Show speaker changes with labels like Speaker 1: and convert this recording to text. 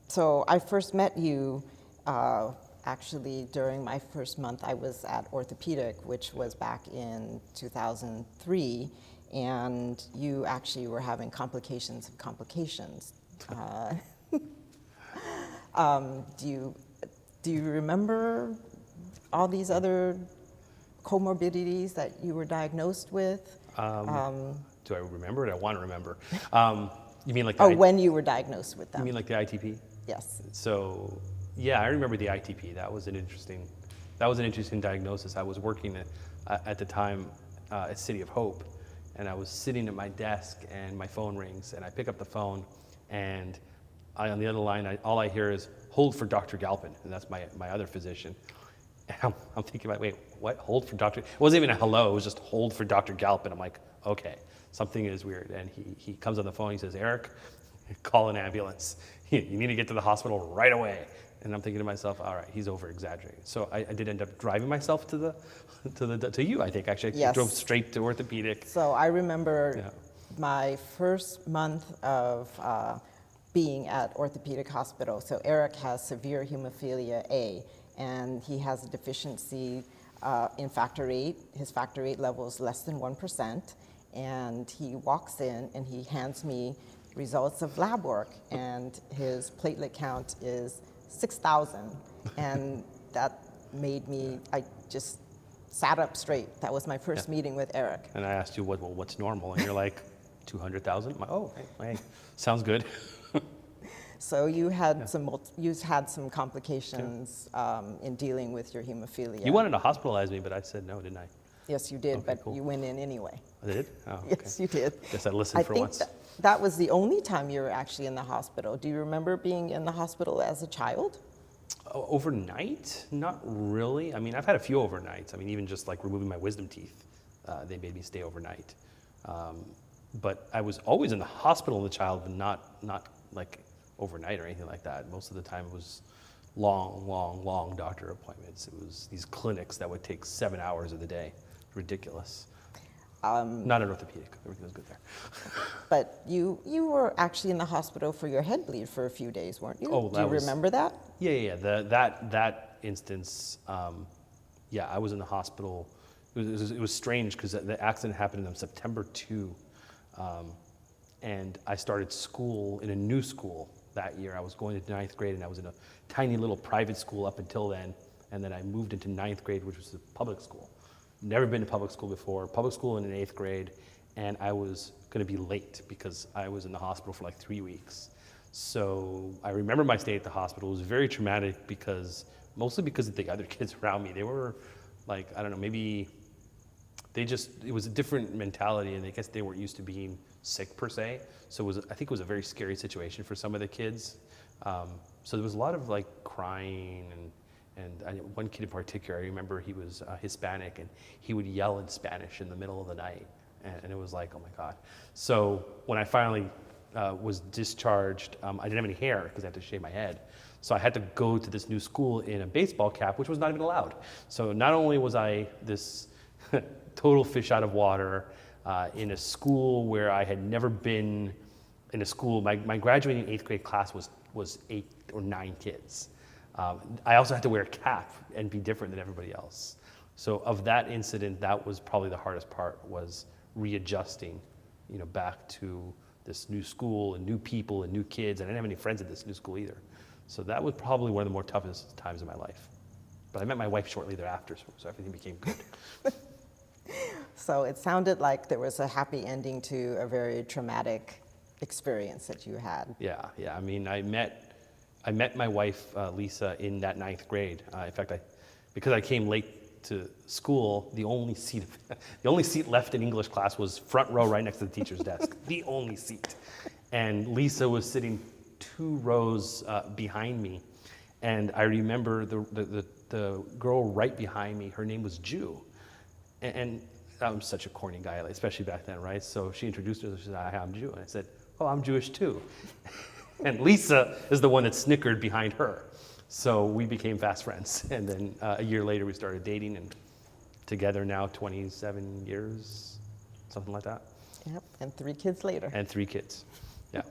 Speaker 1: So I first met you actually during my first month. I was at orthopedic, which was back in 2003, and you actually were having complications of complications. Do you remember all these other comorbidities that you were diagnosed with?
Speaker 2: Do I remember it? I want to remember. You mean like
Speaker 1: when you were diagnosed with them?
Speaker 2: You mean like the ITP?
Speaker 1: Yes.
Speaker 2: So, yeah, I remember the ITP. That was an interesting diagnosis. I was working at the time at City of Hope, and I was sitting at my desk, and my phone rings, and I pick up the phone, and on the other line, all I hear is, "Hold for Dr. Galpin," and that's my other physician. And I'm thinking, wait, what? Hold for Dr. It wasn't even a hello. It was just hold for Dr. Galpin. I'm like, okay, something is weird. And he comes on the phone. He says, "Eric, call an ambulance. You need to get to the hospital right away." And I'm thinking to myself, all right, he's over exaggerating. So I did end up driving myself to you. I think actually I drove straight to orthopedic.
Speaker 1: So I remember my first month of being at orthopedic hospital. So Eric has severe hemophilia A, and he has a deficiency in factor VIII. His factor VIII level is less than 1%. And he walks in and he hands me results of lab work, and his platelet count is 6,000. And that made me, I just sat up straight. That was my first meeting with Eric.
Speaker 2: And I asked you, what's normal? And you're like, 200,000? Oh, hey, sounds good.
Speaker 1: So you had some complications in dealing with your hemophilia.
Speaker 2: You wanted to hospitalize me, but I said no, didn't I?
Speaker 1: Yes, you did,
Speaker 2: Okay,
Speaker 1: but
Speaker 2: cool.
Speaker 1: you went in anyway.
Speaker 2: I did? Oh, okay.
Speaker 1: Yes, you did.
Speaker 2: Guess I listened for once.
Speaker 1: I think that was the only time you were actually in the hospital. Do you remember being in the hospital as a child?
Speaker 2: Overnight? Not really. I mean, I've had a few overnights. I mean, even just like removing my wisdom teeth, they made me stay overnight. But I was always in the hospital as a child, but not like overnight or anything like that. Most of the time it was long doctor appointments. It was these clinics that would take 7 hours of the day. Ridiculous. Not an orthopedic. Everything was good there.
Speaker 1: But you were actually in the hospital for your head bleed for a few days, weren't you?
Speaker 2: Oh,
Speaker 1: Do you remember that?
Speaker 2: Yeah. That instance, I was in the hospital. It was strange because the accident happened on September 2, and I started school in a new school that year. I was going to 9th grade, and I was in a tiny little private school up until then, and then I moved into 9th grade, which was a public school. Never been to public school before, public school in 8th grade, and I was going to be late because I was in the hospital for like 3 weeks. So I remember my stay at the hospital. It was very traumatic mostly because of the other kids around me. They were like, I don't know, maybe it was a different mentality, and I guess they weren't used to being sick per se. So I think it was a very scary situation for some of the kids. So there was a lot of like crying and one kid in particular, I remember he was Hispanic, and he would yell in Spanish in the middle of the night, and it was like, oh my God. So when I finally was discharged, I didn't have any hair because I had to shave my head. So I had to go to this new school in a baseball cap, which was not even allowed. So not only was I this total fish out of water in a school where I had never been in a school, my graduating 8th grade class was 8 or 9 kids. I also had to wear a cap and be different than everybody else. So of that incident, that was probably the hardest part, was readjusting, back to this new school and new people and new kids. And I didn't have any friends at this new school either. So that was probably one of the more toughest times of my life. But I met my wife shortly thereafter, so everything became good.
Speaker 1: So it sounded like there was a happy ending to a very traumatic experience that you had.
Speaker 2: Yeah. I mean, I met my wife, Lisa, in that 9th grade. In fact, because I came late to school, the only seat left in English class was front row right next to the teacher's desk. The only seat. And Lisa was sitting 2 rows behind me. And I remember the girl right behind me, her name was Jew. And I'm such a corny guy, especially back then, right? So she introduced herself, she said, "Hi, I'm Jew." And I said, "Oh, I'm Jewish too." And Lisa is the one that snickered behind her. So we became fast friends. And then a year later, we started dating, and together now 27 years, something like that.
Speaker 1: Yep, and 3 kids later.
Speaker 2: And 3 kids, yeah.